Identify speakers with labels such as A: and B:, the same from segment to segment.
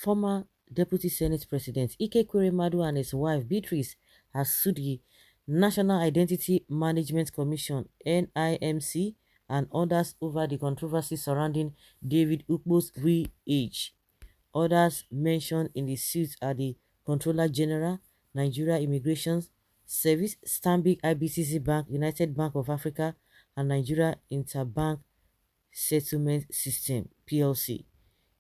A: former Deputy Senate President Ekweremadu and his wife Beatrice has sued the National Identity Management Commission (NIMC) and others over the controversy surrounding David Ukpo's real age. Others mentioned in the suit are the Controller General, Nigeria Immigration Service, Stanbic IBTC Bank, United Bank of Africa, and Nigeria Interbank Settlement System (PLC).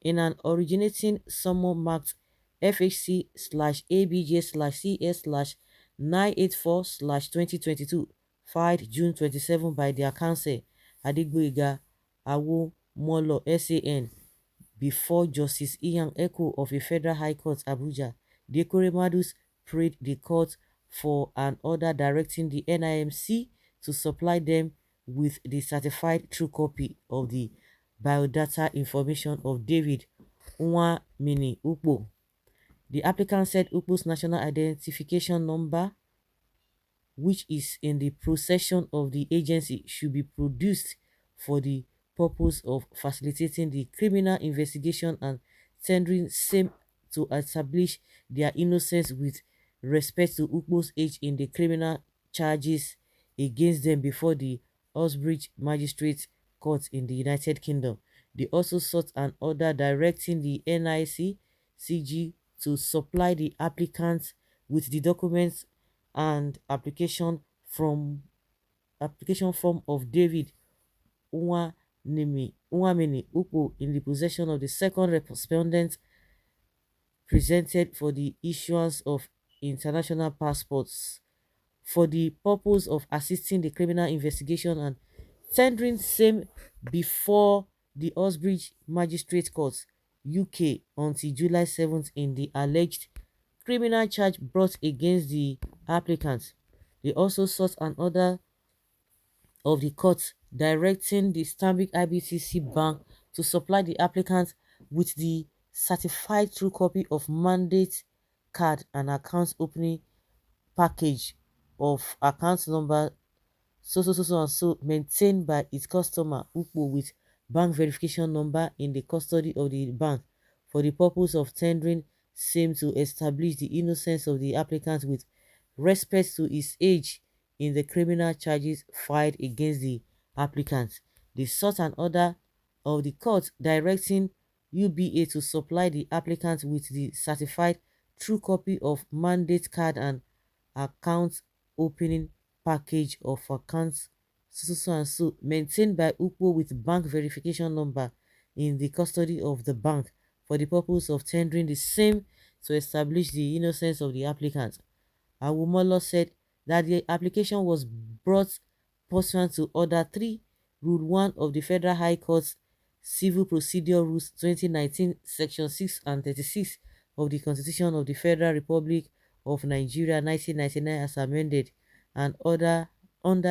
A: In an originating summon marked FHC/ABJ/CS/984/2022 filed June 27 by their counsel Adigboyega Awomolo SAN before Justice Ian Eko of a Federal High Court Abuja, the Ekweremadus prayed the court for an order directing the NIMC to supply them with the certified true copy of the biodata information of David Mini Ukpo. The applicant said Ukpo's national identification number, which is in the possession of the agency, should be produced for the purpose of facilitating the criminal investigation and tendering same to establish their innocence with respect to Ukpo's age in the criminal charges against them before the Uxbridge Magistrate Court in the United Kingdom. They also sought an order directing the NIC CG to supply the applicants with the documents and application form of David Uwamini Ukpo in the possession of the second respondent presented for the issuance of international passports for the purpose of assisting the criminal investigation and tendering same before the Uxbridge Magistrate Court UK until July 7th in the alleged criminal charge brought against the applicants. They also sought an order of the court directing the Stanbic IBTC Bank to supply the applicants with the certified true copy of mandate card and account opening package of account number so maintained by its customer Ukpo with bank verification number in the custody of the bank for the purpose of tendering same to establish the innocence of the applicant with respect to his age in the criminal charges filed against the applicant. They sought an order of the court directing UBA to supply the applicant with the certified true copy of mandate card and account opening package of accounts maintained by Ukpo with bank verification number in the custody of the bank for the purpose of tendering the same to establish the innocence of the applicant. Awomolo said that the application was brought pursuant to Order 3, Rule 1 of the Federal High Court's Civil Procedure Rules 2019, Section 6 and 36 of the Constitution of the Federal Republic of Nigeria 1999 as amended, and under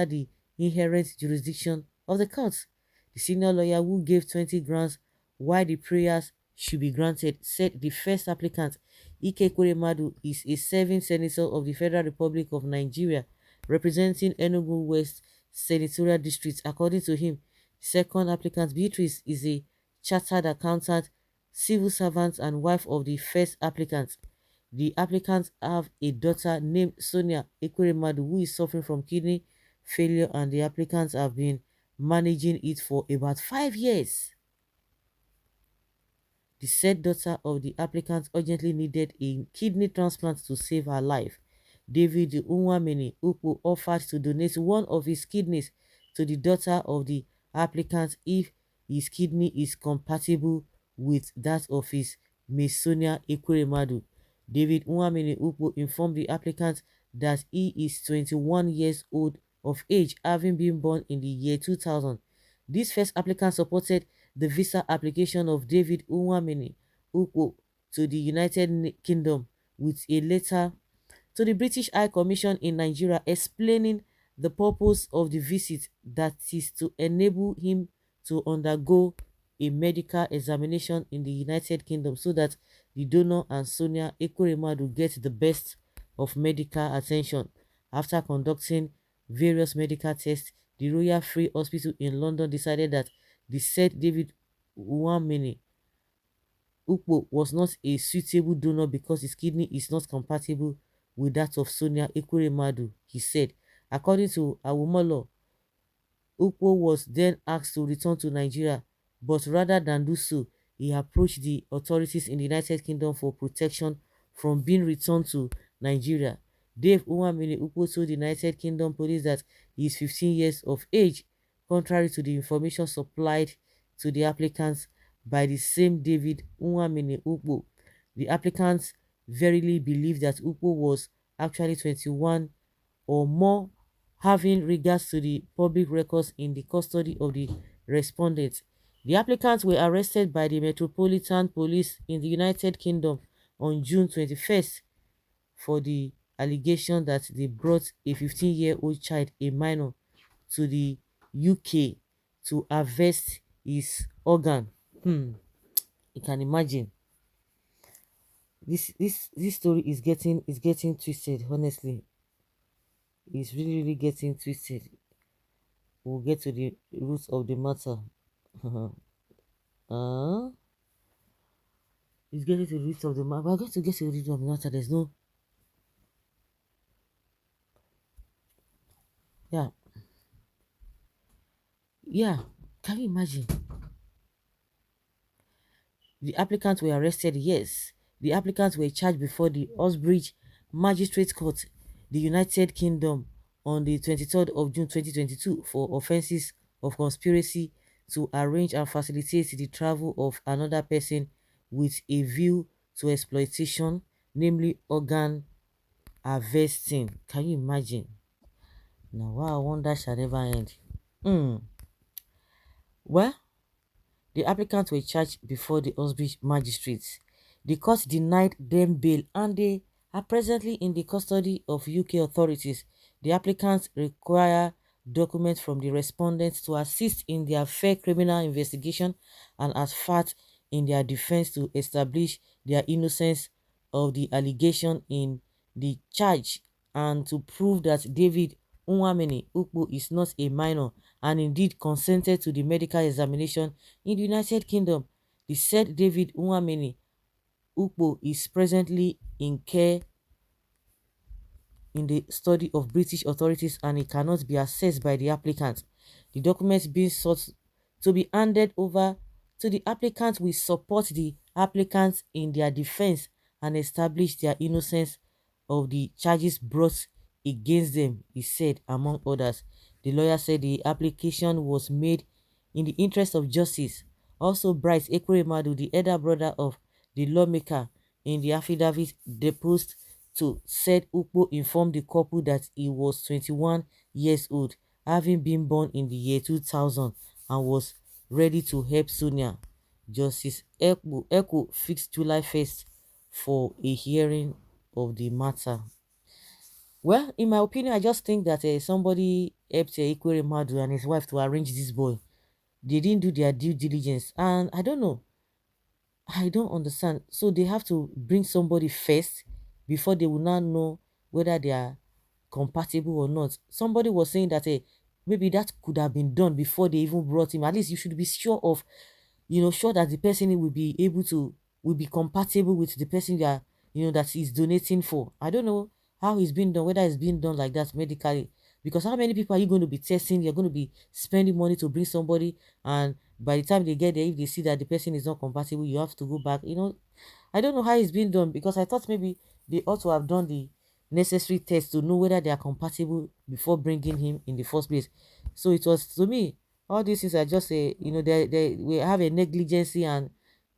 A: the inherent jurisdiction of the court. The senior lawyer who gave 20 grounds why the prayers should be granted said the first applicant, Ekweremadu, is a serving senator of the Federal Republic of Nigeria representing Enugu West Senatorial District. According to him, the second applicant, Beatrice, is a chartered accountant, civil servant and wife of the first applicant. The applicants have a daughter named Sonia Ekweremadu who is suffering from kidney failure, and the applicants have been managing it for about 5 years. The said daughter of the applicant urgently needed a kidney transplant to save her life. David Unwamini Ukpo offered to donate one of his kidneys to the daughter of the applicant if his kidney is compatible with that of his Miss Sonia Ekweremadu. David Unwamini Ukpo informed the applicant that he is 21 years old of age, having been born in the year 2000. This first applicant supported the visa application of David Unwamini Ukpo to the United Kingdom with a letter to the British High Commission in Nigeria explaining the purpose of the visit, that is to enable him to undergo a medical examination in the United Kingdom so that the donor and Sonia Ekweremadu get the best of medical attention. After conducting various medical tests, the Royal Free Hospital in London decided that the said David Uwamini Ukpo was not a suitable donor because his kidney is not compatible with that of Sonia Ekweremadu, he said. According to Awomolo, Ukpo was then asked to return to Nigeria, but rather than do so, he approached the authorities in the United Kingdom for protection from being returned to Nigeria. Dave Uwamini Ukpo told the United Kingdom police that he is 15 years of age, contrary to the information supplied to the applicants by the same David Uwamini Ukpo. The applicants verily believed that Ukpo was actually 21 or more, having regards to the public records in the custody of the respondents. The applicants were arrested by the Metropolitan Police in the United Kingdom on June 21st for the allegation that they brought a 15-year-old child, a minor, to the UK to harvest his organ. You can imagine. This story is getting twisted, honestly. It's really getting twisted. We'll get to the roots of the matter. uh, it's getting to the roots of the matter. We're going to get to the roots of the matter. There's no, yeah, yeah. Can you imagine? The applicants were arrested, yes. The applicants were charged before the Osbridge Magistrate Court, the United Kingdom, on the 23rd of June 2022 for offences of conspiracy to arrange and facilitate the travel of another person with a view to exploitation, namely organ harvesting. Can you imagine? Now, wow, wonder shall never end. Well, the applicants were charged before the Osbridge magistrates. The court denied them bail and they are presently in the custody of UK authorities. The applicants require documents from the respondents to assist in their fair criminal investigation and as fact in their defense to establish their innocence of the allegation in the charge and to prove that David Unwamini Ukpo is not a minor and indeed consented to the medical examination in the United Kingdom. The said David Unwamini Ukpo is presently in care in the study of British authorities and it cannot be accessed by the applicant. The documents being sought to be handed over to the applicant will support the applicants in their defense and establish their innocence of the charges brought against them, he said, among others. The lawyer said the application was made in the interest of justice. Also, Bryce Ekweremadu, the elder brother of the lawmaker, in the affidavit deposed to said Ukpo informed the couple that he was 21 years old, having been born in the year 2000 and was ready to help Sonia. Justice Eko fixed July 1st for a hearing of the matter. Well, in my opinion, I just think that somebody helped Ekweremadu and his wife to arrange this boy. They didn't do their due diligence, and I don't know. I don't understand. So they have to bring somebody first before they will not know whether they are compatible or not. Somebody was saying that maybe that could have been done before they even brought him. At least you should be sure of, sure that the person will be able to, will be compatible with the person that, that he's donating for. I don't know how it's been done, whether it's been done like that medically. Because how many people are you going to be testing? You're going to be spending money to bring somebody, and by the time they get there, if they see that the person is not compatible, you have to go back. I don't know how it's been done because I thought maybe they ought to have done the necessary tests to know whether they are compatible before bringing him in the first place. So it was, to me, all these things are just they we have a negligence and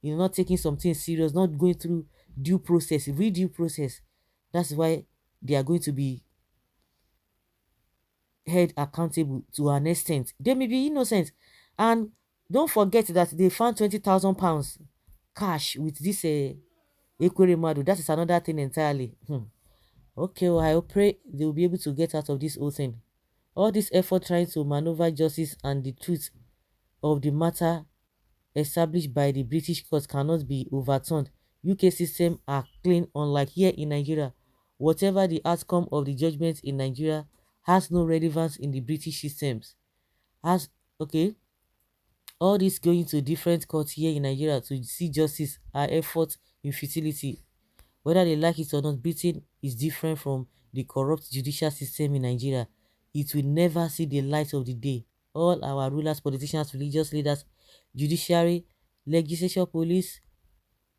A: not taking something serious, not going through due process, real due process. That's why they are going to be held accountable to an extent. They may be innocent. And don't forget that they found 20,000 pounds cash with this Ekweremadu. That is another thing entirely. Okay, well, I pray they will be able to get out of this whole thing. All this effort trying to maneuver justice and the truth of the matter established by the British court cannot be overturned. UK system are clean, unlike here in Nigeria. Whatever the outcome of the judgment in Nigeria has no relevance in the British systems. Has okay. All this going to different courts here in Nigeria to see justice are effort in futility. Whether they like it or not, Britain is different from the corrupt judicial system in Nigeria. It will never see the light of the day. All our rulers, politicians, religious leaders, judiciary, legislature, police,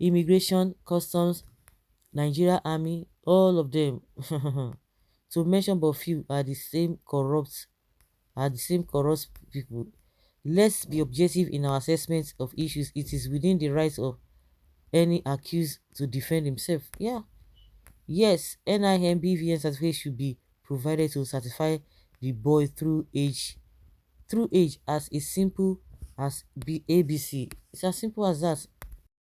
A: immigration, customs, Nigeria army, all of them, to mention but few, are the same corrupt people. Let's be objective in our assessment of issues. It is within the rights of any accused to defend himself. Yeah. Yes, NIN BVN certificate should be provided to certify the boy through age as simple as ABC. It's as simple as that.